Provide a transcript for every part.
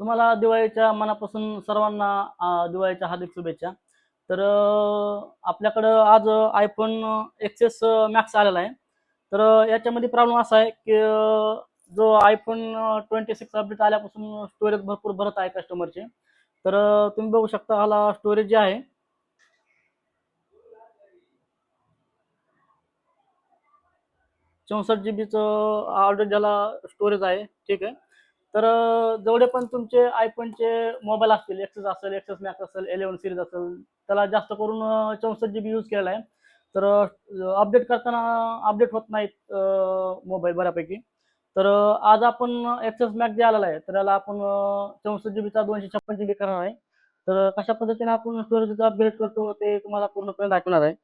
तुम्हाला दिवाळीच्या मनापासून सर्वांना दिवाळीच्या हार्दिक शुभेच्छा. तर आपल्याकडं आज iPhone XS मॅक्स आलेला आहे. तर याच्यामध्ये प्रॉब्लेम असा आहे की जो iPhone 26 अपडेट आल्यापासून स्टोरेज भरपूर भरत आहे कस्टमरचे. तर तुम्ही बघू शकता ह्याला स्टोरेज जे आहे 64 जीबीचं ऑलरेडी ज्याला स्टोरेज आहे, ठीक आहे. तर जेवढे पण तुमचे आयफोनचे मोबाईल असतील, एक्सेस असेल, एक्सेस मॅक्स असेल, 11 सिरीज असेल, त्याला जास्त करून 64 जीबी यूज केलेला आहे. तर अपडेट करताना अपडेट होत नाहीत मोबाईल बऱ्यापैकी. तर आज आपण एक्सेस मॅक्स जे आलेला आहे, तर त्याला आपण 64 जीबीचा 256 जीबी करणार आहे. तर कशा पद्धतीने आपण स्टोरेजचा अपग्रेड करतो ते तुम्हाला पूर्णपणे दाखवणार आहे.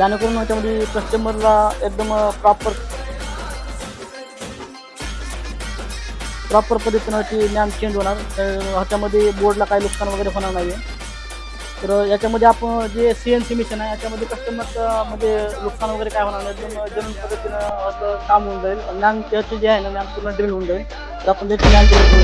जेणेकरून याच्यामध्ये कस्टमरला एकदम प्रॉपर पद्धतीनं ती नॅम चेंज होणार. तर ह्याच्यामध्ये बोर्डला काही नुकसान वगैरे होणार नाही आहे. तर याच्यामध्ये आपण जे CNC मिशन आहे याच्यामध्ये कस्टमरचं म्हणजे नुकसान वगैरे काय होणार नाही. एकदम जनरल पद्धतीनं असं काम होऊन जाईल. नॅम त्याची जे आहे ना नॅम पूर्ण ड्रिल होऊन जाईल. तर आपण त्याची नॅम ड्रिल करू.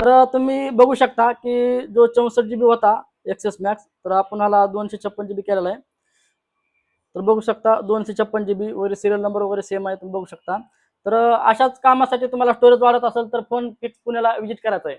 तर तुम्ही बघू शकता की जो 64 जीबी होता एक्सेस मॅक्स, तर आपण ह्याला 256 जीबी केलेला आहे. तर बघू शकता 256 जीबी वगैरे, सिरियल नंबर वगैरे सेम आहे, तुम्ही बघू शकता. तर अशाच कामासाठी तुम्हाला स्टोरेज वाढत असेल तर फोन फिक्स पुण्याला व्हिजिट करायचं आहे.